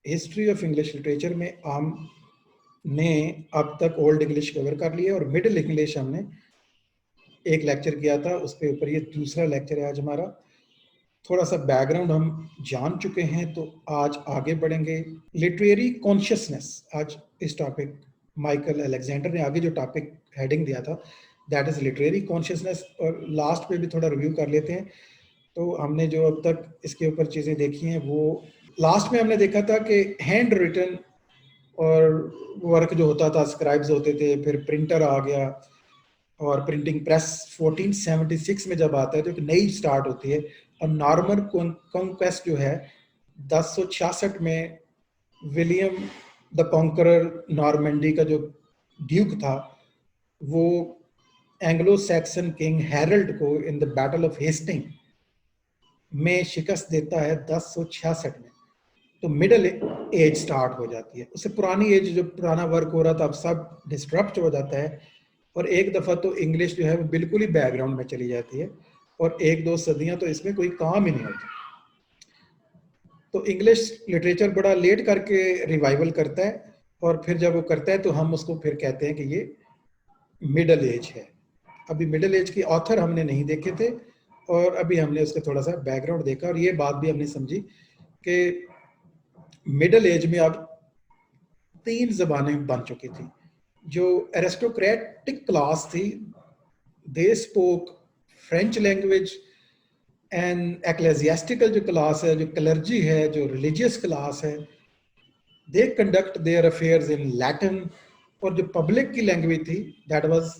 History of English literature में हमने अब तक ओल्ड इंग्लिश कवर कर लिया और मिडिल इंग्लिश हमने एक लेक्चर किया था, उसके ऊपर ये दूसरा लेक्चर है आज हमारा। थोड़ा सा बैकग्राउंड हम जान चुके हैं, तो आज आगे बढ़ेंगे। लिटरेरी कॉन्शियसनेस, आज इस टॉपिक माइकल अलेक्जेंडर ने आगे जो टॉपिक हेडिंग दिया था दैट इज लिटरेरी कॉन्शियसनेस, और लास्ट पे भी थोड़ा रिव्यू कर लेते हैं। तो हमने जो अब तक इसके ऊपर चीज़ें देखी हैं, वो लास्ट में हमने देखा था कि हैंड रिटन और वर्क जो होता था, स्क्राइब्स होते थे, फिर प्रिंटर आ गया और प्रिंटिंग प्रेस 1476 में जब आता है तो एक नई स्टार्ट होती है। और नॉर्मन कॉन्क्वेस्ट जो है 1066 में विलियम द कॉन्करर नॉर्मंडी का जो ड्यूक था, वो एंग्लो सैक्सन किंग हैरल्ड को in the battle of Hastings में शिकस्त देता है 1066 में। तो मिडल एज स्टार्ट हो जाती है। उससे पुरानी एज, जो पुराना वर्क हो रहा था, अब सब डिस्टरप्ट हो जाता है और एक दफ़ा तो इंग्लिश जो है वो बिल्कुल ही बैकग्राउंड में चली जाती है और एक दो सदियां तो इसमें कोई काम ही नहीं होता। तो इंग्लिश लिटरेचर बड़ा लेट करके रिवाइवल करता है और फिर जब वो करता है तो हम उसको फिर कहते हैं कि ये मिडल एज है। अभी मिडल एज के ऑथर हमने नहीं देखे थे और अभी हमने उसका थोड़ा सा बैकग्राउंड देखा और ये बात भी हमने समझी कि मिडल एज में अब 3 ज़बानें बन चुकी थी। जो एरिस्टोक्रेटिक क्लास थी, they spoke French language, and ecclesiastical जो क्लास है, जो क्लर्जी है, जो रिलीजियस क्लास है, they conduct their affairs in Latin, और जो पब्लिक की लैंग्वेज थी दैट वाज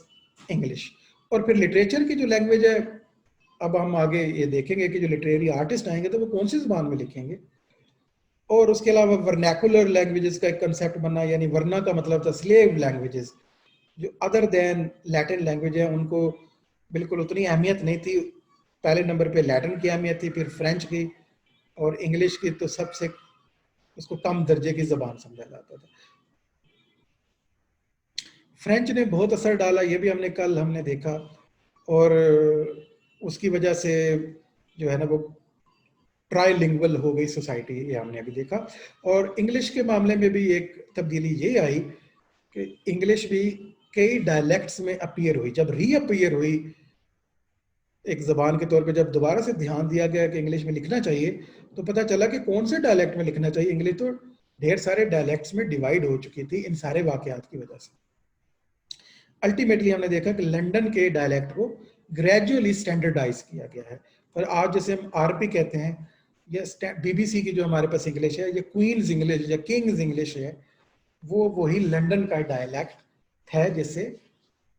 इंग्लिश। और फिर लिटरेचर की जो लैंग्वेज है, अब हम आगे ये देखेंगे कि जो लिटरेरी आर्टिस्ट आएंगे तो वो कौन सी ज़बान में लिखेंगे। और उसके अलावा वर्नैकुलर लैंग्वेजेस का एक कंसेप्ट बना, यानी वर्ना का मतलब था स्लेव लैंग्वेजेस, जो अदर देन लैटिन लैंग्वेज है उनको बिल्कुल उतनी अहमियत नहीं थी। पहले नंबर पे लैटिन की अहमियत थी, फिर फ्रेंच की, और इंग्लिश की तो सबसे उसको कम दर्जे की ज़बान समझा जाता था। फ्रेंच ने बहुत असर डाला, ये भी हमने देखा, और उसकी वजह से जो है ना वो ट्राइलिंगुअल हो गई सोसाइटी, ये हमने अभी देखा। और इंग्लिश के मामले में भी एक तब्दीली ये आई कि इंग्लिश भी कई डायलेक्ट्स में अपीयर हुई। जब रीअपीयर हुई एक ज़बान के तौर पे, जब दोबारा से ध्यान दिया गया कि इंग्लिश में लिखना चाहिए, तो पता चला कि कौन से डायलेक्ट में लिखना चाहिए। इंग्लिश तो ढेर सारे डायलेक्ट्स में डिवाइड हो चुकी थी इन सारे वाकयात की वजह से। अल्टीमेटली हमने देखा कि लंदन के डायलेक्ट को ग्रेजुअली स्टैंडर्डाइज किया गया है। और आज जैसे हम आरपी कहते हैं, या बीबीसी की जो हमारे पास इंग्लिश है, या क्वींस इंग्लिश या किंग्स इंग्लिश है, वो वही लंदन का डायलेक्ट है जिसे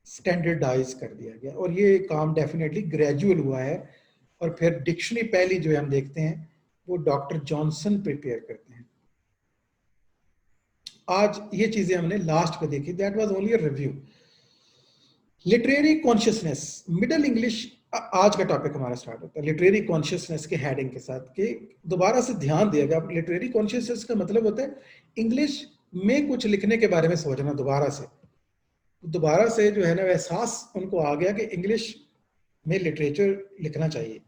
स्टैंडर्डाइज कर दिया गया। और ये काम डेफिनेटली ग्रेजुअल हुआ है। और फिर डिक्शनरी पहली जो हम देखते हैं वो डॉक्टर जॉनसन प्रिपेयर करते हैं। आज ये चीजें हमने लास्ट पे देखी, that was only a review. Literary consciousness, middle English, आज का टॉपिक हमारा स्टार्ट होता है लिटरेरी कॉन्शियसनेस के हेडिंग के साथ, कि दोबारा से ध्यान दिया गया। लिटरेरी कॉन्शियसनेस का मतलब होता है इंग्लिश में कुछ लिखने के बारे में सोचना। दोबारा से जो है ना एहसास उनको आ गया कि इंग्लिश में लिटरेचर लिखना चाहिए।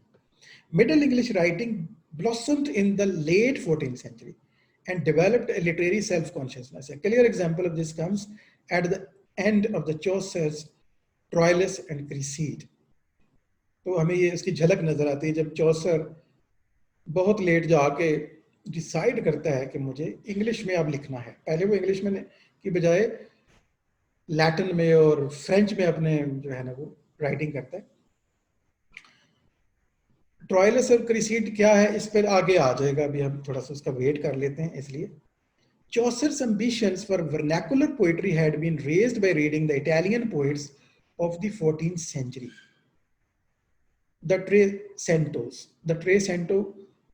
Middle English writing blossomed in the late 14th century and developed a literary self-consciousness. A clear example of this comes at the end of the Chaucer's Troilus and Cresside. तो हमें ये उसकी झलक नजर आती है जब चौसर बहुत लेट जाके डिसाइड करता है कि मुझे इंग्लिश में अब लिखना है। पहले वो इंग्लिश में की बजाय लैटिन में और फ्रेंच में अपने जो है ना वो राइटिंग करता है। ट्रायलस और क्रिसीड क्या है, इस पर आगे आ जाएगा, अभी हम थोड़ा सा उसका वेट कर लेते हैं। इसलिए Chaucer's ambitions for vernacular poetry had been raised by reading the Italian poets of the 14th century. The Trecento,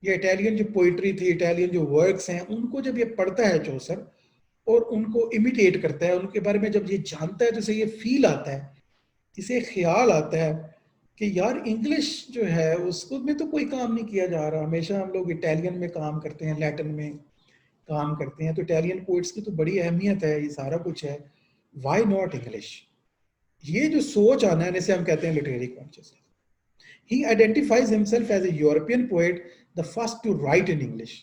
ये इटालियन जो पोइट्री थी, इटालियन जो वर्क्स हैं, उनको जब ये पढ़ता है चौसर और उनको इमिटेट करता है, उनके बारे में जब ये जानता है तो इसे ये फील आता है, इसे ख्याल आता है कि यार इंग्लिश जो है उसको में तो कोई काम नहीं किया जा रहा। हमेशा हम लोग इटालियन में काम करते हैं, लैटिन में काम करते हैं, तो इटालियन पोइट्स की तो बड़ी अहमियत है, ये सारा कुछ है, वाई नॉट इंग्लिश। ये जो सोच आना है, इसे हम कहते हैं literary consciousness. He identifies himself as a European poet, the first to write in English.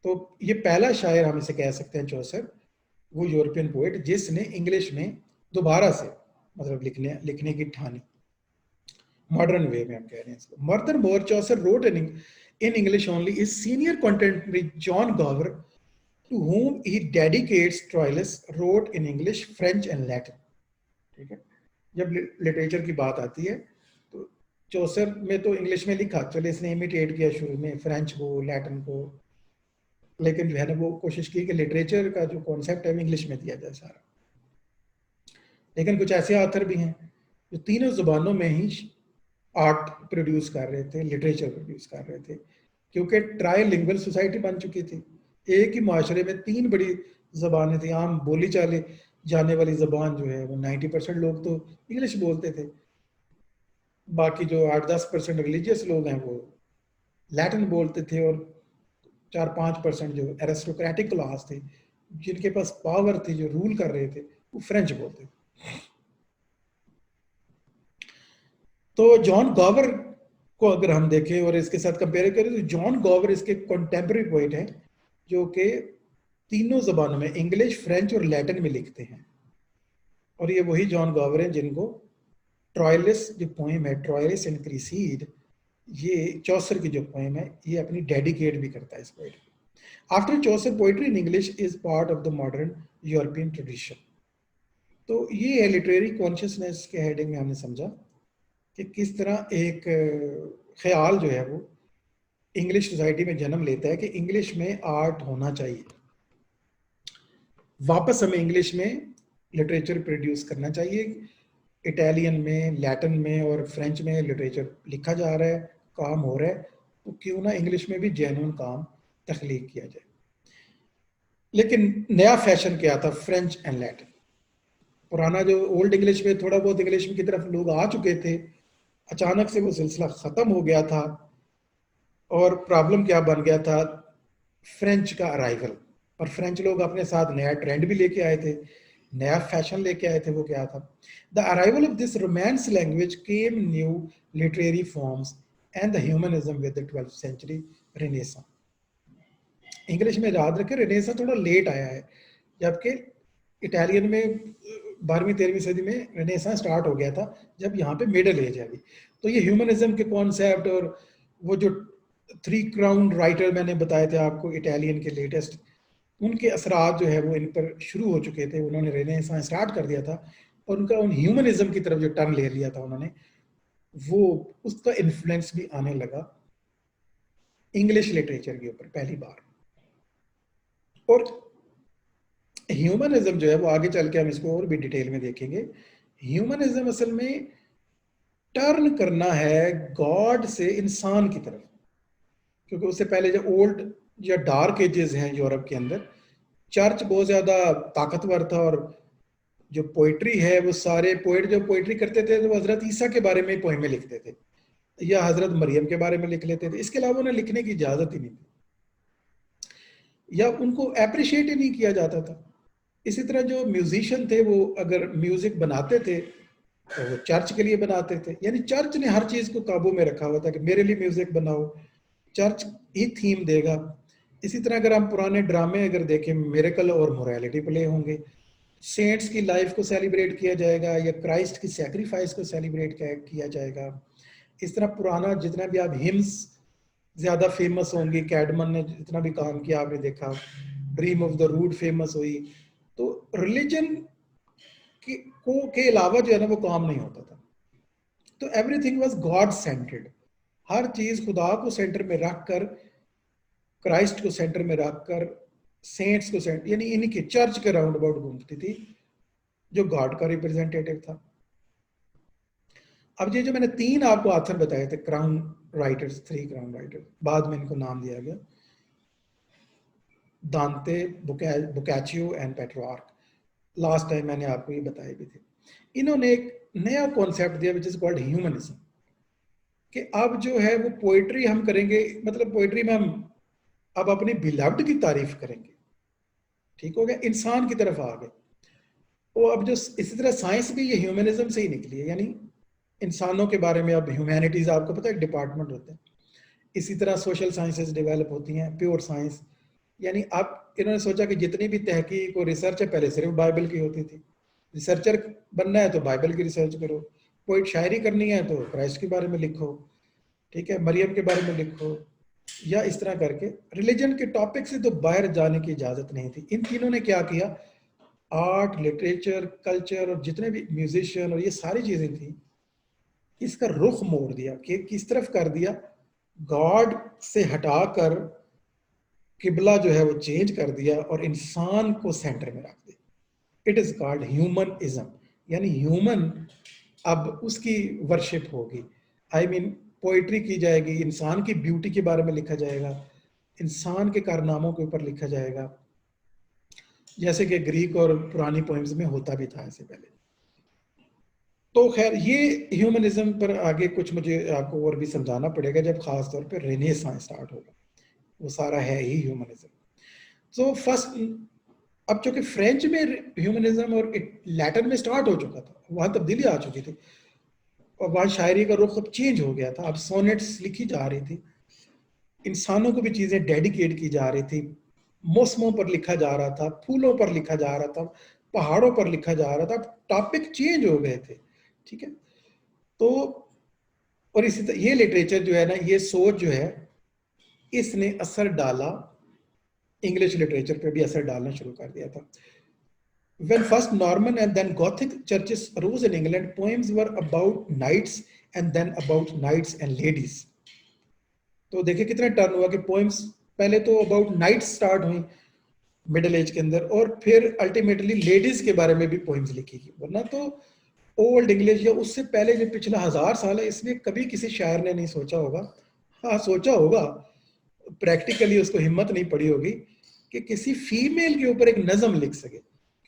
तो ये पहला शायर हम इसे कह सकते हैं चौसर, वो यूरोपियन पोएट जिसने इंग्लिश में दोबारा से मतलब लिखने की ठानी, मॉडर्न वे में हम कह रहे हैं इसको। मर्दर more Chaucer wrote in English only is senior contemporary John Gower, to whom he dedicates Troilus, wrote in English, French and Latin। ठीक है, जब लिटरेचर की बात आती है तो चौसर में तो इंग्लिश में लिखा, चलो इसने इमिटेट किया शुरू में फ्रेंच को, लैटिन को, लेकिन जो है ना वो कोशिश की कि लिटरेचर का जो कॉन्सेप्ट है इंग्लिश में दिया जाए सारा। लेकिन कुछ ऐसे ऑथर भी हैं जो तीनों जुबानों में ही आर्ट प्रोड्यूस कर रहे थे, लिटरेचर प्रोड्यूस कर रहे थे, क्योंकि ट्राइलिंगुअल सोसाइटी बन चुकी थी। एक ही माशरे में तीन बड़ी जबानें थी, आम बोली चाले जाने वाली जबान जो है वो 90% लोग तो इंग्लिश बोलते थे, बाकी जो 8-10% रिलीजियस लोग हैं वो लैटिन बोलते थे, और 4-5% जो एरिस्टोक्रेटिक क्लास थे जिनके पास पावर थी, जो रूल कर रहे थे, वो फ्रेंच बोलते थे। तो जॉन गॉवर को अगर हम देखें और इसके साथ कंपेयर करें तो जॉन गॉवर इसके कंटेम्प्रेरी पोएट हैं जो कि तीनों जबानों में, इंग्लिश, फ्रेंच और लैटिन में लिखते हैं। और ये वही जॉन गॉवर हैं जिनको ट्रॉयलिस जो पोएम है, ट्रॉयलिस एंड क्रीसीड, ये चौसर की जो पोएम है, ये अपनी डेडिकेट भी करता है इस पोएट को। After Chaucer poetry in English is part of the modern European tradition. तो ये है लिटरेरी कॉन्शियसनेस के हेडिंग में हमने समझा कि किस तरह एक ख्याल जो है वो इंग्लिश सोसाइटी में जन्म लेता है कि इंग्लिश में आर्ट होना चाहिए, वापस हमें इंग्लिश में लिटरेचर प्रोड्यूस करना चाहिए। इटालियन में, लैटिन में और फ्रेंच में लिटरेचर लिखा जा रहा है, काम हो रहा है, तो क्यों ना इंग्लिश में भी जेन्युइन काम तख्लीक किया जाए। लेकिन नया फैशन क्या था, फ्रेंच एंड लैटिन। पुराना जो ओल्ड इंग्लिश में थोड़ा बहुत इंग्लिश की तरफ लोग आ चुके थे, अचानक से वो सिलसिला ख़त्म हो गया था, और प्रॉब्लम क्या बन गया था, फ्रेंच का अराइवल। और फ्रेंच लोग अपने साथ नया ट्रेंड भी लेके आए थे, नया फैशन लेके आए थे। वो क्या था, the arrival of this romance language came new literary forms and the humanism with the 12th century renaissance. English में याद रखें रेनेसा थोड़ा लेट आया है, जबकि इटालियन में 12वीं-13वीं सदी में रेनेसा स्टार्ट हो गया था, जब यहाँ पे मिडल एज है अभी। तो ये ह्यूमनिज्म के कॉन्सेप्ट और वो जो 3 क्राउन राइटर मैंने बताए थे आपको इटालियन के लेटेस्ट, उनके असरात जो है वो इन पर शुरू हो चुके थे। उन्होंने रेनेसां स्टार्ट कर दिया था, और उनका उन ह्यूमनिज्म की तरफ जो टर्न ले लिया था उन्होंने, वो उसका इन्फ्लुएंस भी आने लगा इंग्लिश लिटरेचर के ऊपर पहली बार। और ह्यूमनिज्म जो है वो आगे चल के हम इसको और भी डिटेल में देखेंगे। ह्यूमनिज्म असल में टर्न करना है गॉड से इंसान की तरफ, क्योंकि उससे पहले जो ओल्ड या डार्क एजेस हैं यूरोप के अंदर, चर्च बहुत ज्यादा ताकतवर था, और जो पोइट्री है वो सारे पोइट जो पोइट्री करते थे तो हजरत ईसा के बारे में पोएमें लिखते थे, या हजरत मरियम के बारे में लिख लेते थे। इसके अलावा उन्हें लिखने की इजाजत ही नहीं थी, या उनको अप्रिशिएट ही नहीं किया जाता था। इसी तरह जो म्यूजिशियन थे वो अगर म्यूजिक बनाते थे तो वो चर्च के लिए बनाते थे, यानी चर्च ने हर चीज को काबू में रखा हुआ था कि मेरे लिए म्यूजिक बनाओ, चर्च ही थीम देगा। इसी तरह अगर हम पुराने ड्रामे अगर देखें, मिरेकल और मोरालिटी प्ले होंगे, सेंट्स की लाइफ को सेलिब्रेट किया जाएगा, या क्राइस्ट की सैक्रिफाइस को सेलिब्रेट किया जाएगा। इस तरह पुराना जितना भी आप हिम्स ज्यादा फेमस होंगे, कैडमन ने जितना भी काम किया आपने देखा, Dream of the Rood famous हुई। तो रिलीजन के अलावा जो है ना वो काम नहीं होता था। तो एवरीथिंग वाज गॉड सेंटर्ड, हर चीज खुदा को सेंटर में रखकर, क्राइस्ट को सेंटर में रखकर, सेंट्स को सेंटर, यानी इनकी चर्च के राउंड अबाउट घूमती थी, जो गॉड का रिप्रेजेंटेटिव था। अब ये जो मैंने 3 आपको ऑथर बताए थे, क्राउन राइटर्स, 3 क्राउन राइटर, बाद में इनको नाम दिया गया, दांते, बोकाचियो एंड पेट्रोआर्क। लास्ट टाइम मैंने आपको ये बताए भी थे। इन्होंने एक नया कॉन्सेप्ट दिया विच इज कॉल्ड ह्यूमनिज्म, कि अब जो है वो पोइट्री हम करेंगे, मतलब पोइट्री में हम अब अपनी बिलव्ड की तारीफ करेंगे। ठीक हो गया, इंसान की तरफ आ गए। वो अब जो इसी तरह साइंस भी ये ह्यूमनिज्म से ही निकली है, यानी इंसानों के बारे में अब ह्यूमैनिटीज आपको पता है डिपार्टमेंट होते हैं। इसी तरह सोशल साइंसेज डेवलप होती हैं, प्योर साइंस, यानी अब इन्होंने सोचा कि जितनी भी तहकीक और रिसर्च है पहले सिर्फ बाइबल की होती थी, रिसर्चर बनना है तो बाइबल की रिसर्च करो, पोइट शायरी करनी है तो क्राइस्ट के बारे में लिखो, ठीक है, मरियम के बारे में लिखो, या इस तरह करके रिलीजन के टॉपिक से तो बाहर जाने की इजाजत नहीं थी। इन तीनों ने क्या किया, आर्ट, लिटरेचर, कल्चर और जितने भी म्यूजिशियन और ये सारी चीजें थी, इसका रुख मोड़ दिया कि किस तरफ कर दिया, गॉड से हटाकर किबला जो है वो चेंज कर दिया और इंसान को सेंटर में रख दिया। इट इज कॉल्ड ह्यूमनिज्म, यानी ह्यूमन अब उसकी वर्शिप होगी। आई मीन पोइट्री की जाएगी, इंसान की ब्यूटी के बारे में लिखा जाएगा, इंसान के कारनामों के ऊपर लिखा जाएगा, जैसे कि ग्रीक और पुरानी पोइम्स में होता भी था ऐसे पहले। तो खैर ये ह्यूमनिज्म पर आगे कुछ मुझे आपको और भी समझाना पड़ेगा जब खास तौर पे रेनेसां स्टार्ट होगा, वो सारा है ही ह्यूमनिज्म। तो फर्स्ट, अब चूंकि फ्रेंच में ह्यूमनिज्म और लैटिन में स्टार्ट हो चुका था, वहां तब्दीली आ चुकी थी और वहां शायरी का रुख अब चेंज हो गया था, अब सोनेट्स लिखी जा रही थी, इंसानों को भी चीजें डेडिकेट की जा रही थी, मौसमों पर लिखा जा रहा था, फूलों पर लिखा जा रहा था, पहाड़ों पर लिखा जा रहा था, टॉपिक चेंज हो गए थे, ठीक है। तो और इसी तरह ये लिटरेचर जो है ना, ये सोच जो है, इसने असर डाला, इंग्लिश लिटरेचर पे भी असर डालना शुरू कर दिया था। When first Norman and then Gothic churches arose in England, poems were about knights and then about knights and ladies. तो देखिए कितना टर्न हुआ कि पोएम्स पहले तो अबाउट नाइट्स स्टार्ट हुई मिडिल एज के अंदर, और फिर अल्टीमेटली लेडीज के बारे में भी पोएम्स लिखी गई। वरना तो ओल्ड इंग्लिश या उससे पहले जो पिछला 1000 साल है, इसमें कभी किसी शायर ने नहीं सोचा होगा, हाँ सोचा होगा, प्रैक्टिकली उसको हिम्मत नहीं पड़ी होगी कि किसी फीमेल के ऊपर एक नज़म लिख सके,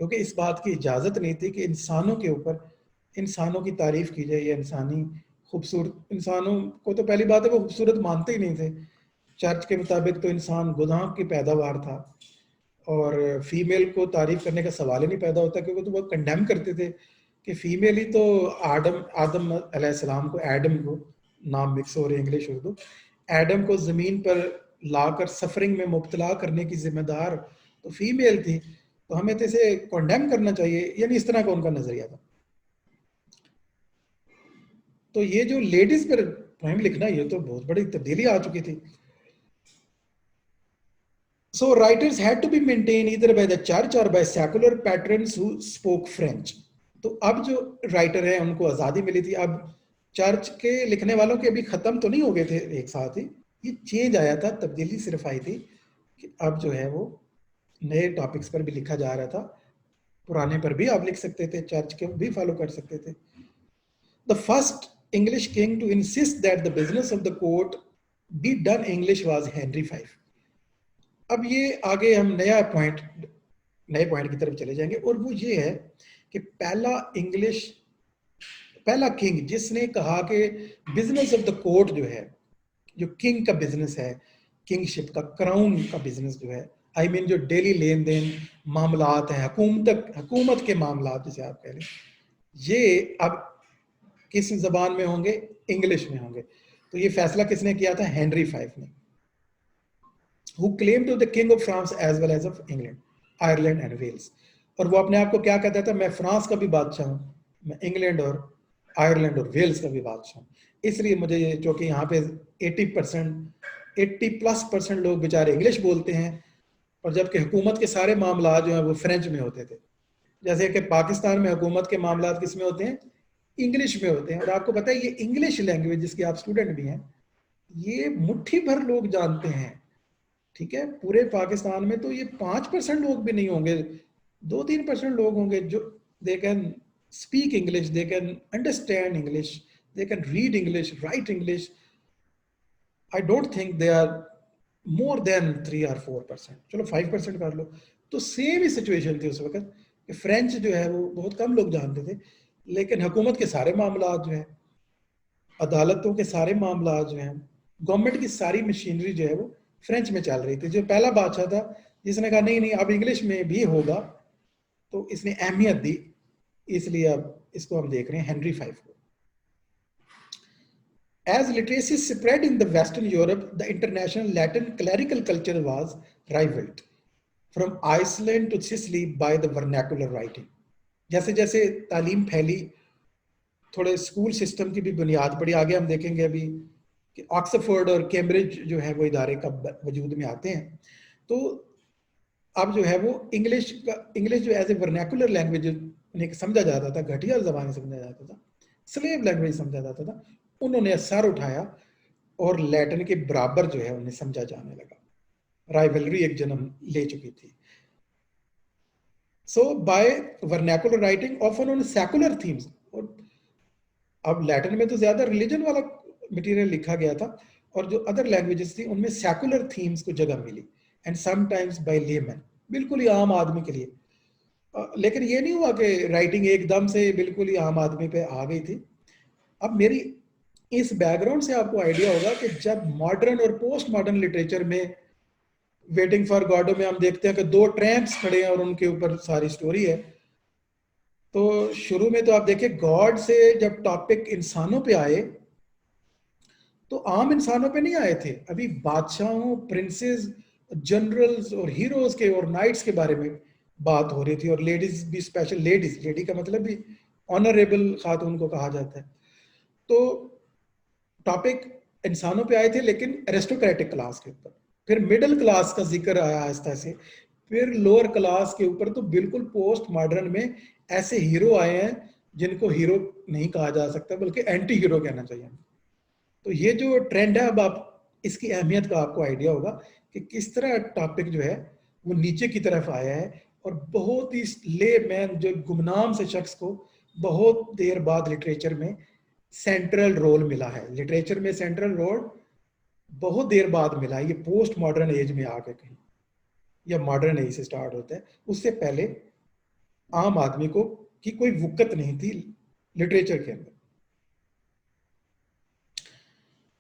क्योंकि इस बात की इजाज़त नहीं थी कि इंसानों के ऊपर, इंसानों की तारीफ की जाए या इंसानी खूबसूरत, इंसानों को तो पहली बात है वो खूबसूरत मानते ही नहीं थे। चर्च के मुताबिक तो इंसान गुनाह की पैदावार था और फीमेल को तारीफ करने का सवाल ही नहीं पैदा होता, क्योंकि तो वो कंडेम करते थे कि फीमेल ही तो आदम अलैहिस्सलाम को, एडम को, नाम मिक्स हो रहे इंग्लिश उर्दू, एडम को ज़मीन पर लाकर सफरिंग में मुब्तला करने की जिम्मेदार तो फीमेल थी, तो हमें तो इसे कंडेम करना चाहिए, यानी इस तरह का उनका नजरिया था। तो ये जो लेडीज पर पोएम लिखना, ये तो बहुत बड़ी तब्दीली आ चुकी थी। So writers had to be maintained either by the church or by secular patrons who spoke French. तो अब जो राइटर हैं उनको आज़ादी मिली थी, अब चर्च के लिखने वालों के अभी ख़त्म तो नहीं हो गए थे एक साथ ही, ये चेंज आया था, तब्दीली सिर्फ आई थी कि अब जो है वो नए टॉपिक्स पर भी लिखा जा रहा था, पुराने पर भी आप लिख सकते थे, चर्च के भी फॉलो कर सकते थे। The first English king to insist that the business of the court be done English was Henry V. अब ये आगे हम नए पॉइंट की तरफ चले जाएंगे, और वो ये है कि पहला किंग जिसने कहा कि बिजनेस ऑफ द कोर्ट जो है, जो किंग का बिजनेस है, किंगशिप का, क्राउन का बिजनेस जो है, आई मीन जो डेली लेन देन मामलात हैं, हुकूमत के मामलात जिसे आप कह लें, ये अब किस जबान में होंगे, इंग्लिश में होंगे। तो ये फैसला किसने किया था, हेनरी V ने, who claimed to the king of France as well as of England, Ireland and Wales. और वो अपने आप को क्या कहता था, मैं फ्रांस का भी बादशाह हूँ, मैं इंग्लैंड और आयरलैंड और वेल्स का भी बादशाह हूँ। इसलिए मुझे, जो कि यहाँ पे 80+ % लोग बेचारे इंग्लिश बोलते हैं, और जबकि हुकूमत के सारे मामला जो हैं वो फ्रेंच में होते थे। जैसे कि पाकिस्तान में हुकूमत के मामला किस में होते हैं, इंग्लिश में होते हैं। और आपको पता है ये इंग्लिश लैंग्वेज जिसके आप स्टूडेंट भी हैं, ये मुट्ठी भर लोग जानते हैं, ठीक है। पूरे पाकिस्तान में तो ये 5% लोग भी नहीं होंगे, 2-3% लोग होंगे जो they can speak English, they can understand English, they can read English, write English. I don't think they are more than 3 or 4%, चलो 5% कर लो। तो सेम ही सिचुएशन थी उस वक्त कि फ्रेंच जो है वो बहुत कम लोग जानते थे, लेकिन हुकूमत के सारे मामला जो है, अदालतों के सारे मामला जो हैं, गवर्नमेंट की सारी मशीनरी जो है वो फ्रेंच में चल रही थी। जो पहला बादशाह था जिसने कहा नहीं नहीं अब इंग्लिश में भी होगा, तो इसने अहमियत दी, इसलिए अब इसको हम देख रहे हैं हेनरी V को। As literacy spread in the Western Europe, the international Latin clerical culture was rivalled from Iceland to Sicily by the vernacular writing. जैसे जैसे तालीम फैली, थोड़े स्कूल सिस्टम की भी बुनियाद पड़ी। आगे हम देखेंगे अभी कि ऑक्सफोर्ड और कैम्ब्रिज जो है वो इदारे कब वजूद में आते हैं। तो अब जो है वो इंग्लिश जो एज ए वर्नैकुलर लैंग्वेज उन्हें समझा जाता था, घटिया ज़बान समझा जाता था, स्लेव लैंग्वेज समझा जाता था, उन्होंने सर उठाया और लैटिन के बराबर जो है उन्हें समझा जाने लगा। राइवलरी एक जन्म ले चुकी थी। So by vernacular writing often on secular themes. और अब लैटिन में तो ज्यादा रिलीजन वाला मटेरियल लिखा गया था, और जो अदर लैंग्वेजेस थी उनमें सेकुलर थीम्स को जगह मिली, एंड समटाइम्स बाय लेमैन, बिल्कुल ही आम आदमी के लिए। लेकिन ये नहीं हुआ कि राइटिंग एकदम से बिल्कुल ही आम आदमी पे आ गई थी। अब मेरी इस बैकग्राउंड से आपको आइडिया होगा कि जब मॉडर्न और पोस्ट मॉडर्न लिटरेचर में वेटिंग फॉर गॉडो में हम देखते हैं कि दो ट्रैम्प्स खड़े हैं और उनके ऊपर सारी स्टोरी है। तो शुरू में तो आप देखिए गॉड से जब टॉपिक इंसानों पे आए तो आम इंसानों पे नहीं आए थे, अभी बादशाहों, प्रिंसेस, जनरल्स और हीरोज के और नाइट्स के बारे में बात हो रही थी, और लेडीज भी, स्पेशल लेडीज, लेडी का मतलब भी ऑनरेबल खातून को कहा जाता है। तो टॉपिक इंसानों पे आए थे लेकिन एरिस्टोक्रेटिक क्लास के ऊपर, फिर मिडिल क्लास का जिक्र आया आहिस्ता से, फिर लोअर क्लास के ऊपर तो बिल्कुल पोस्ट मॉडर्न में ऐसे हीरो आए हैं जिनको हीरो नहीं कहा जा सकता बल्कि एंटी हीरो कहना चाहिए। तो ये जो ट्रेंड है, अब आप इसकी अहमियत का आपको आइडिया होगा कि किस तरह टॉपिक जो है वो नीचे की तरफ आया है, और बहुत ही ले मैन जो गुमनाम से शख्स को बहुत देर बाद लिटरेचर में सेंट्रल रोल मिला है। लिटरेचर में सेंट्रल रोल बहुत देर बाद मिला है, ये पोस्ट मॉडर्न एज में आके कहीं, या मॉडर्न एज से स्टार्ट होता है, उससे पहले आम आदमी को की कोई वुकत नहीं थी लिटरेचर के अंदर।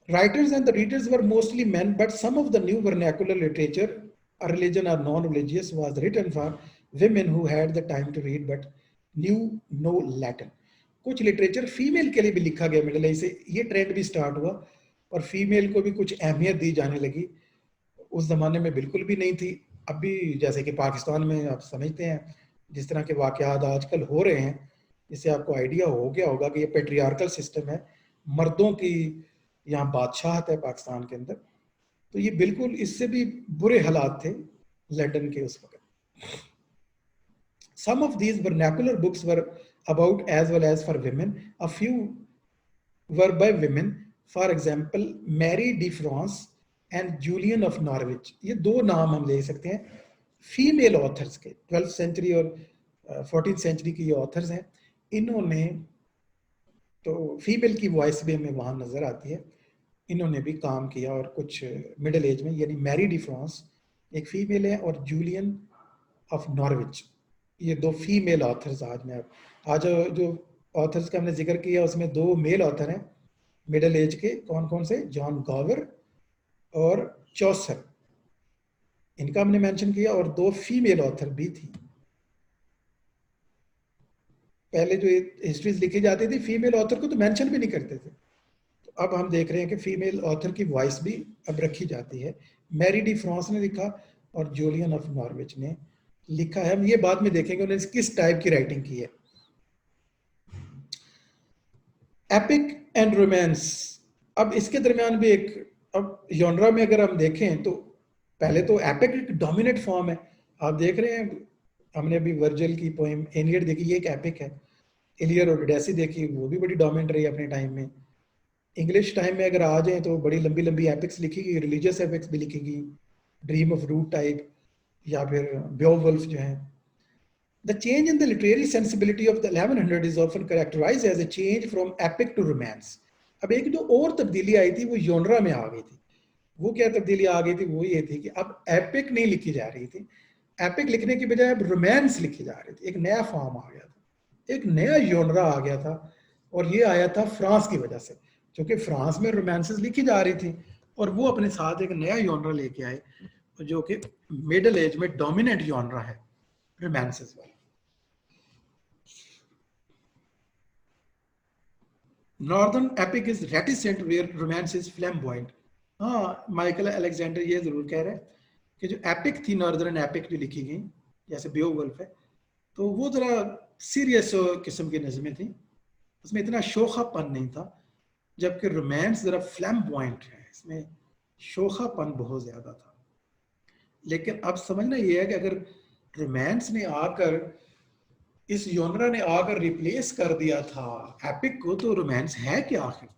Writers and the readers were mostly men, but some of the new vernacular literature, a religion or non-religious, was written for women who had the time to read but knew no Latin. कुछ literature female के लिए भी लिखा गया middle age से, ये trend भी start हुआ और फीमेल को भी कुछ अहमियत दी जाने लगी। उस जमाने में बिल्कुल भी नहीं थी। अभी जैसे कि पाकिस्तान में आप समझते हैं जिस तरह के वाकयात आजकल हो रहे हैं, इससे आपको आइडिया हो गया होगा कि ये पेट्रियार्कल सिस्टम है, मर्दों की यहाँ बादशाहत है पाकिस्तान के अंदर। तो ये बिल्कुल इससे भी बुरे हालात थे लंदन के उस वक्त। Some of these vernacular books were about as well as for women. A few were by women. For example, Mary de France and Julian of Norwich. ये दो नाम हम ले सकते हैं फीमेल ऑथर्स के, 12th सेंचुरी और 14th सेंचुरी की ये ऑथर्स हैं। इन्होंने तो फीमेल की वॉइस भी हमें वहाँ नजर आती है, इन्होंने भी काम किया और कुछ मिडिल एज में, यानी मैरी डी फ्रांस एक फीमेल है और जूलियन ऑफ नॉर्विच, ये दो फीमेल ऑथर्स। आज जो ऑथर्स का हमने जिक्र किया उसमें दो मेल ऑथर हैं मिडिल एज के, कौन कौन से, जॉन गॉवर और चौसर, इनका हमने मेंशन किया, और दो फीमेल ऑथर भी थी। पहले जो हिस्ट्रीज लिखी जाती थी फीमेल ऑथर को तो मेंशन भी नहीं करते थे, अब हम देख रहे हैं कि फीमेल ऑथर की वॉइस भी अब रखी जाती है। मैरी डी फ्रांस ने लिखा और जूलियन ऑफ नॉर्विच ने लिखा है। हम ये बाद में देखेंगे उन्होंने किस टाइप की राइटिंग की है। एपिक एंड रोमांस, अब इसके दरमियान भी एक, अब जॉनरा में अगर हम देखें तो पहले तो एपिक एक डोमिनेट फॉर्म है। आप देख रहे हैं, हमने अभी वर्जिल की पोएम एनियड देखी, ये एक एपिक है। इलियर और ओडेसी देखी, वो भी बड़ी डोमिनेट रही अपने टाइम में। इंग्लिश टाइम में अगर आ जाए तो बड़ी लंबी लंबी एपिक्स लिखी गई, रिलीजियस एपिक्स भी लिखी गई, ड्रीम ऑफ रूट टाइप, या फिर बेओवुल्फ जो है। The change in the literary sensibility of the 1100 is often characterized as a change from epic to romance. अब एक जो और तब्दीली आई थी वो जॉनरा में आ गई थी। वो क्या तब्दीली आ गई थी, वो ये थी कि अब एपिक नहीं लिखी जा रही थी, एपिक लिखने की बजाय अब रोमांस लिखी जा रही थी। एक नया फॉर्म आ गया था, एक नया जॉनरा आ गया था, और ये आया था फ्रांस की वजह से, क्योंकि फ्रांस में रोमांसेस लिखी जा रही थी और वो अपने साथ एक नया जॉनरा लेके आए जो कि मिडिल एज में डोमिनेंट जॉनरा है, रोमांसेस वाला। Northern epic is reticent where romance is flamboyant. हाँ, माइकल अलेक्जेंडर ये जरूर कह रहे हैं कि जो एपिक थी, नॉर्दर्न एपिक जो लिखी गई जैसे बेओवुल्फ है, तो वो जरा सीरियस किस्म की नज़में थी, उसमें इतना शोखापन नहीं था, जबकि रोमांस जरा फ्लैम्बॉयंट है, इसमें शोखापन बहुत ज्यादा था। लेकिन अब समझना ये है कि अगर रोमांस ने आकर, इस जॉनरा ने आकर रिप्लेस कर दिया था एपिक को, तो रोमांस है क्या आखिर?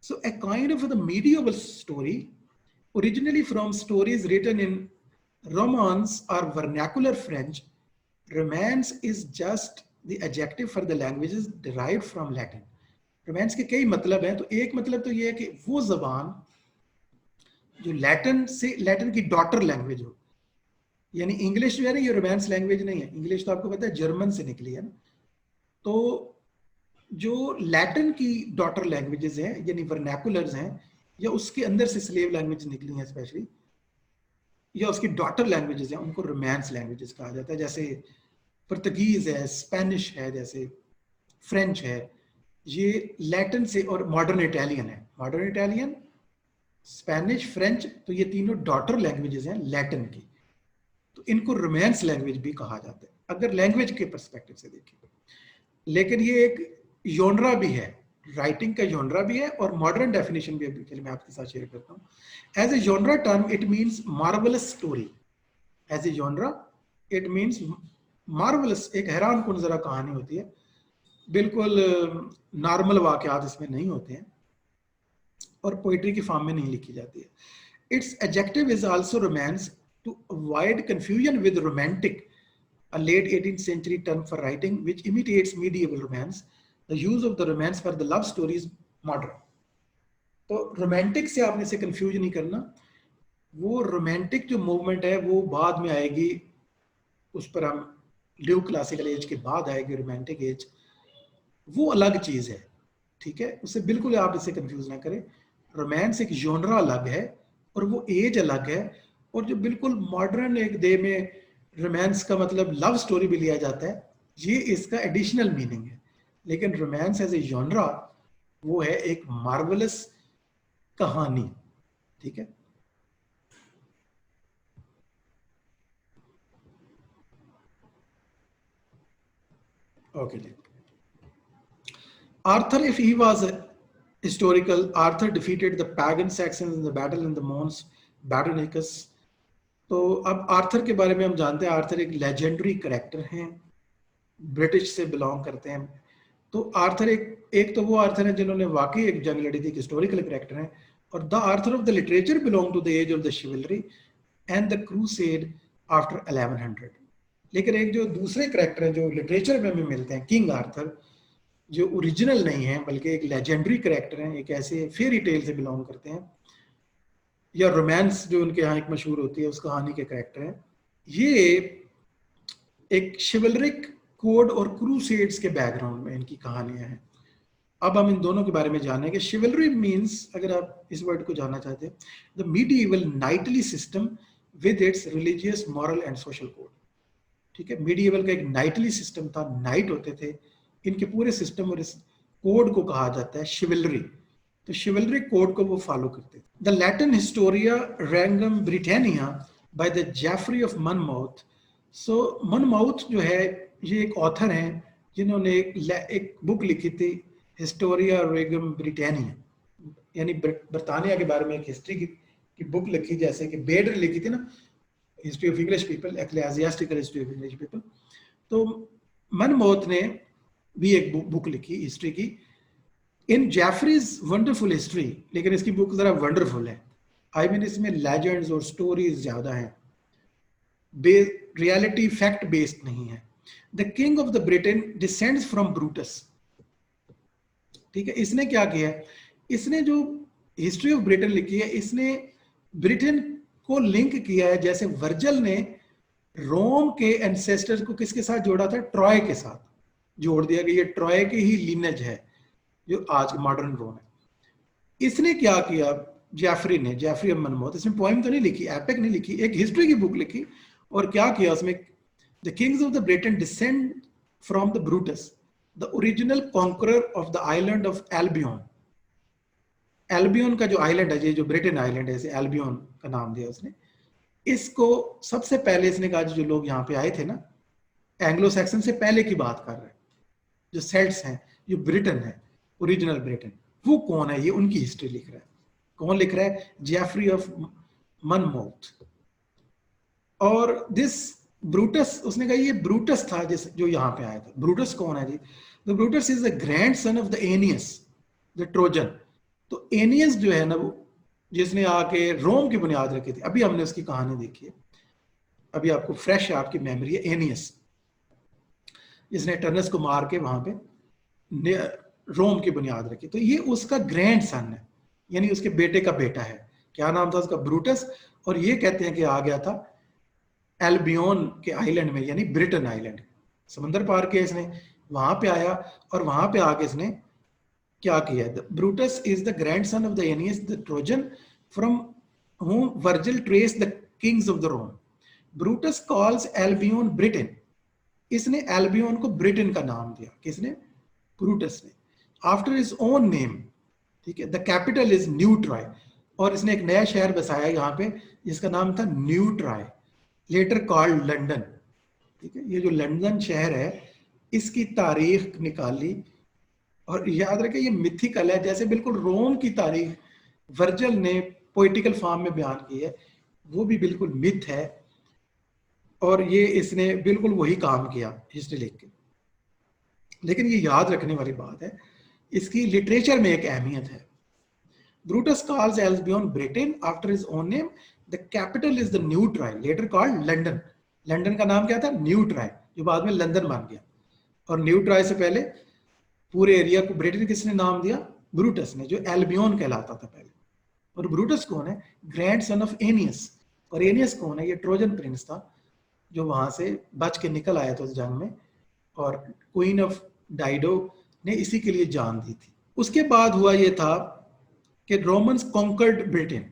So a kind of the medieval story originally from stories written in Romance or vernacular French, romance is just the adjective for the languages derived from Latin. Romance के कई मतलब हैं, तो एक मतलब तो ये है कि वो जबान जो लैटिन की डॉटर लैंग्वेज हो, यानी इंग्लिश जो है ना, ये रोमांस लैंग्वेज नहीं है। इंग्लिश तो आपको पता है जर्मन से निकली है ना, तो जो लैटिन की डॉटर लैंग्वेजेस हैं यानी वर्नैकुलर्स हैं, या उसके अंदर से स्लेव लैंग्वेज निकली हैं स्पेशली, या उसकी डॉटर लैंग्वेजेस हैं, उनको रोमांस लैंग्वेजेस कहा जाता है। जैसे पुर्तगीज है, स्पेनिश है, जैसे फ्रेंच है, ये लैटिन से, और मॉडर्न इटालियन है। मॉडर्न इटालियन, स्पेनिश, फ्रेंच, तो ये तीनों डॉटर लैंग्वेजेस हैं लैटिन की, तो इनको रोमांस लैंग्वेज भी कहा जाता है अगर लैंग्वेज के पर्सपेक्टिव से देखें। लेकिन ये एक जॉनरा भी है, राइटिंग का जॉनरा भी है, और मॉडर्न डेफिनेशन भी अभी मैं आपके साथ शेयर करता हूँ। As a genre term it means marvellous story. As a genre it means marvellous, एक हैरान कुन जरा कहानी होती है, बिल्कुल नॉर्मल वाकयात इसमें नहीं होते हैं, और पोइट्री की फॉर्म में नहीं लिखी जाती है। Its adjective is also romance to avoid confusion with romantic, a late 18th century term for writing which imitates medieval romance. The use of the romance for the love story is modern. तो romantic से आपने से confuse नहीं करना, वो romantic जो movement है वो बाद में आएगी, उस पर हम न्यू क्लासिकल एज के बाद आएगी रोमांटिक एज, वो अलग चीज है, ठीक है? उससे बिल्कुल आप इसे कंफ्यूज ना करें। रोमांस एक जॉनरा अलग है और वो एज अलग है, और जो बिल्कुल मॉडर्न एक डे में रोमांस का मतलब लव स्टोरी भी लिया जाता है, ये इसका एडिशनल मीनिंग है। लेकिन रोमांस एज ए जॉनरा वो है एक मार्वलस कहानी, ठीक है? ओके जी। Arthur, if he was a historical, Arthur defeated the pagan Saxons in the battle in the Mons Badonicus. तो अब आर्थर के बारे में हम जानते हैं, आर्थर एक लेजेंडरी कैरेक्टर हैं, ब्रिटिश से बिलोंग करते हैं। तो आर्थर एक तो वो आर्थर है जिन्होंने वाकई एक जंग लड़ी थी, हिस्टोरिकल कैरेक्टर हैं, और the Arthur of the literature belong to the age of the chivalry and the crusade after 1100। लेकिन एक जो दूसरे कैरेक्टर हैं जो लिटरेचर में भी मिलते हैं, किंग आर्थर, जो ओरिजिनल नहीं है बल्कि एक लेजेंडरी कैरेक्टर हैं, एक ऐसे फेरी टेल से बिलोंग करते हैं, या रोमांस जो उनके यहाँ एक मशहूर होती है उस कहानी के कैरेक्टर हैं। ये एक शिवलरिक कोड और क्रूसेड्स के बैकग्राउंड में इनकी कहानियां हैं। अब हम इन दोनों के बारे में जानेंगे। शिवलरी मींस, अगर आप इस वर्ड को जानना चाहते हैं, the medieval Knightley system with its religious, moral and social code. ठीक है, मीडिएवल का एक नाइटली सिस्टम था, नाइट होते थे, इनके पूरे सिस्टम और इस कोड को कहा जाता है शिवलरी। तो शिवलरी कोड को वो फॉलो करते थे। The Latin Historia Regum Britanniae by the Geoffrey of Monmouth. So Monmouth जो है ये एक ऑथर हैं जिन्होंने एक बुक लिखी थी, हिस्टोरिया रेगम ब्रिटानिया, यानी बरतानिया के बारे में एक हिस्ट्री की बुक लिखी, जैसे कि बेडर लिखी थी ना, history of English people, ecclesiastical history of English people. तो मनमाउथ ने भी एक बुक लिखी हिस्ट्री की, इन जेफरीज वंडरफुल हिस्ट्री, लेकिन इसकी बुक जरा वंडरफुल है। आई मीन इसमें लेजेंड्स और स्टोरीज ज्यादा हैं, रियलिटी फैक्ट बेस्ड नहीं है। The king of the Britain descends from Brutus. ठीक है, इसने क्या किया, इसने जो हिस्ट्री ऑफ ब्रिटेन लिखी है, इसने ब्रिटेन को लिंक किया है, जैसे वर्जल ने रोम के एंसेस्टर्स को किसके साथ जोड़ा था, ट्रॉय के साथ जोड़ दिया कि ये ट्रॉय की ही लिनेज है जो आज मॉडर्न रोम है। इसने क्या किया जेफरी ने, जेफरी ऑफ मनमाउथ, इसने पोएम तो नहीं लिखी, एपिक नहीं लिखी, एक हिस्ट्री की बुक लिखी, और क्या किया उसमें, the Kings of the Britain descend from the Brutus, the original conqueror of the island of Albion. Albion का जो आइलैंड है, ये जो ब्रिटेन आइलैंड है, इसे एल्बियन का नाम दिया उसने, इसको सबसे पहले इसने कहा जो लोग यहाँ पे आए थे ना, एंग्लो सैक्सन से पहले की बात कर रहे हैं, जो सेल्ट्स हैं, जो ब्रिटेन है, ओरिजिनल ब्रिटेन, वो कौन है, ये उनकी हिस्ट्री लिख रहा है। कौन लिख रहा है? Geoffrey of Monmouth. और दिस ब्रूटस, उसने कहा ये ब्रूटस था जिस जो यहाँ पे आया था। ब्रूटस कौन है जी? The Brutus is the grandson of the Aeneas the Trojan. तो एनियस जो है ना, वो जिसने आके रोम की बुनियाद रखी थी, अभी हमने उसकी कहानी देखी है, अभी आपको फ्रेश है आपकी मेमोरी है। एनियस जिसने टर्नस को मार के वहां पे रोम की बुनियाद रखी, तो ये उसका ग्रैंड सन है, यानी उसके बेटे का बेटा है। क्या नाम था उसका? ब्रूटस। और ये कहते हैं कि आ गया था एल्बियन के आइलैंड में, यानी ब्रिटेन आइलैंड, समंदर पार किया इसने, वहां पे आया और वहां पे आके इसने क्या किया? Brutus is the grandson of the Aeneas the Trojan from whom Virgil traced the kings of the Rome. Brutus calls Albion Britain. इसने एल्बियन को ब्रिटेन का नाम दिया, किसने? ब्रूटस ने, आफ्टर हिज ओन नेम, ठीक है। The capital is new try, और इसने एक नया शहर बसाया यहाँ पे जिसका नाम था New Troy, later called London, ठीक है। ये जो लंदन शहर है इसकी तारीख निकाली, और याद रखें ये मिथिकल है, जैसे बिल्कुल रोम की तारीख वर्जल ने पोइटिकल फॉर्म में बयान की है, वो भी बिल्कुल मिथ है, और ये इसने बिल्कुल वही काम किया हिस्ट्री लिख के। लेकिन ये याद रखने वाली बात है, इसकी लिटरेचर में एक अहमियत है। Brutus calls Albion Britain after his own name, the capital is the New Troy, later called London. London का नाम क्या था? न्यू ट्राई, जो बाद में लंदन बन गया। और न्यू ट्राई से पहले पूरे एरिया को ब्रिटेन किसने नाम दिया? ब्रूटस ने, जो एल्बियन कहलाता था पहले। और ब्रूटस कौन है? Grand son of एनियस। और एनियस कौन है? ये ट्रोजन प्रिंस था जो वहां से बच के निकल आया था उस जंग में, और क्वीन ऑफ डाइडो ने इसी के लिए जान दी थी। उसके बाद हुआ ये था कि Romans conquered Britain,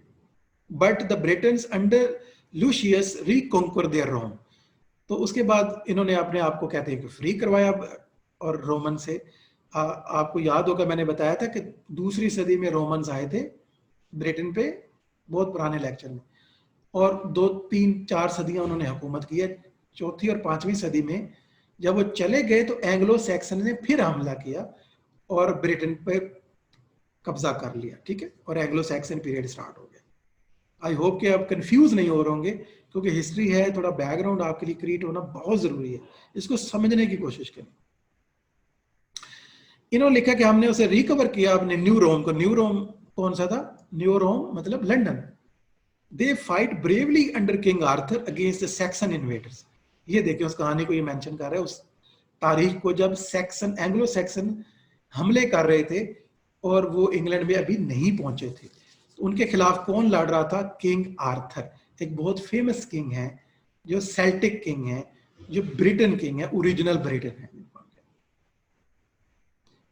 but the Britons under Lucius reconquer their Rome. तो उसके बाद इन्होंने अपने आप को कहते हैं कि फ्री करवाया और रोमन से। आपको याद होगा मैंने बताया था कि दूसरी सदी में रोमन्स आए थे ब्रिटेन पे, बहुत पुराने लेक्चर में, और 2, 3, 4 सदियां उन्होंने हुकूमत की है। चौथी और 5वीं सदी में जब वो चले गए तो एंग्लो सैक्सन ने फिर हमला किया और ब्रिटेन पे कब्जा कर लिया, ठीक है। और एंग्लो सैक्सन पीरियड स्टार्ट हो गया। आई होप कि आप कंफ्यूज नहीं हो रहे होंगे, क्योंकि हिस्ट्री है, थोड़ा बैकग्राउंड आपके लिए क्रिएट होना बहुत जरूरी है, इसको समझने की कोशिश करें। इन्होंने लिखा कि हमने उसे रिकवर किया अपने न्यू रोम को। न्यू रोम कौन सा था? न्यू रोम मतलब London. They fight bravely under king Arthur against the Saxon invaders. ये देखिए उस कहानी को ये मेंशन कर रहा है, उस तारीख को जब सैक्सन, एंग्लो सैक्सन हमले कर रहे थे और वो इंग्लैंड में अभी नहीं पहुंचे थे। तो उनके खिलाफ कौन लड़ रहा था? किंग आर्थर, एक बहुत फेमस किंग है, जो सेल्टिक किंग है, जो ब्रिटेन किंग है, ओरिजिनल ब्रिटेन है।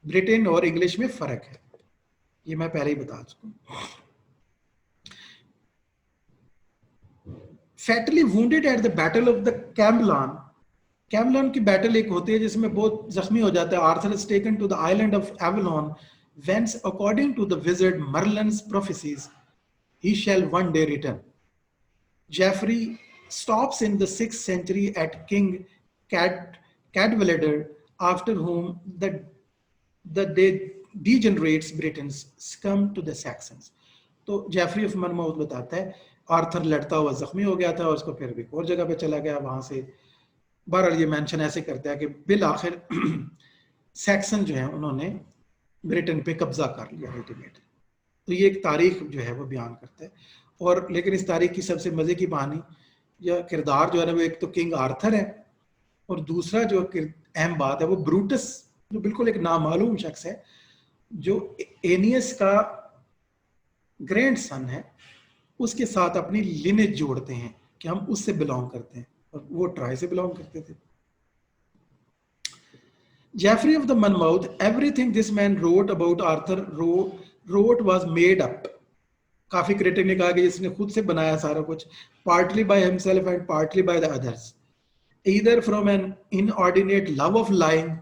ब्रिटेन और इंग्लिश में फर्क है, ये मैं पहले ही बता चुका हूं। Fatally wounded at the battle of the Camlann. Camlann की बैटल एक होती है जिसमें बहुत जख्मी हो जाता है। Arthur is taken to the island of Avalon, whence according to the wizard Merlin's prophecies he shall one day return. Geoffrey stops in the 6th century at King Cadwallader, after whom the degenerates Britons succumb to the Saxons. तो Jeffrey of मनमाउथ बताता है Arthur लड़ता हुआ जख्मी हो गया था और उसको फिर भी और जगह पे चला गया, वहां से बहरहाल ये मेंशन ऐसे करता है कि बिल आखिर सैक्सन जो है उन्होंने ब्रिटेन पे कब्जा कर लिया अल्टीमेट। तो ये एक तारीख जो है वो बयान करता है। और लेकिन इस तारीख की सबसे मजे की कहानी या किरदार जो है ना, वो एक तो किंग आर्थर है, और दूसरा जो अहम बात है वो ब्रूटस, जो बिल्कुल एक नामालूम शख्स है, जो एनियस का ग्रैंड सन है, उसके साथ अपनी लिनेज जोड़ते हैं कि हम उससे बिलोंग करते हैं, और वो ट्राई से बिलोंग करते थे। Geoffrey of the Monmouth, everything this man wrote about Arthur wrote was made up. काफी क्रिटिक ने कहा कि इसने खुद से बनाया सारा कुछ, partly by himself and partly by the others, either from an inordinate love of lying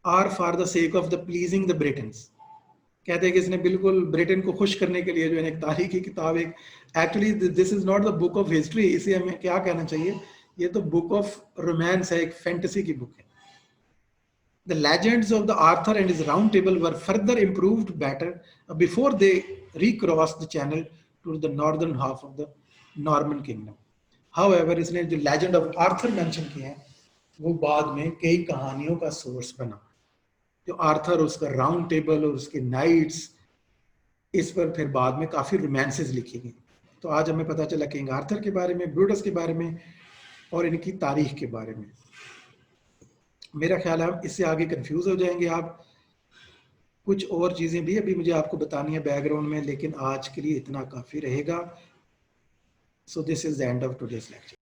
or for the sake of the pleasing the Britons. कहते हैं कि इसने बिल्कुल ब्रिटेन को खुश करने के लिए जो है एक तारीखी किताब, एक actually this is not the book of history, इसे हमें क्या कहना चाहिए, ये तो बुक ऑफ रोमांस है, एक फैंटेसी की बुक है। The legends of the Arthur and his round table were further improved better before they recrossed the channel to the northern half of the Norman kingdom. However, इसने जो legend of Arthur mention किए हैं वो बाद में कई कहानियों का सोर्स बना। जो आर्थर, उसका राउंड टेबल और उसके नाइट्स, इस पर फिर बाद में काफ़ी रोमांसेस लिखी गई। तो आज हमें पता चला किंग आर्थर के बारे में, ब्रूटस के बारे में और इनकी तारीख के बारे में। मेरा ख्याल है इससे आगे कंफ्यूज हो जाएंगे आप। कुछ और चीज़ें भी अभी मुझे आपको बतानी है बैकग्राउंड में, लेकिन आज के लिए इतना काफ़ी रहेगा। So this is the end of today's lecture.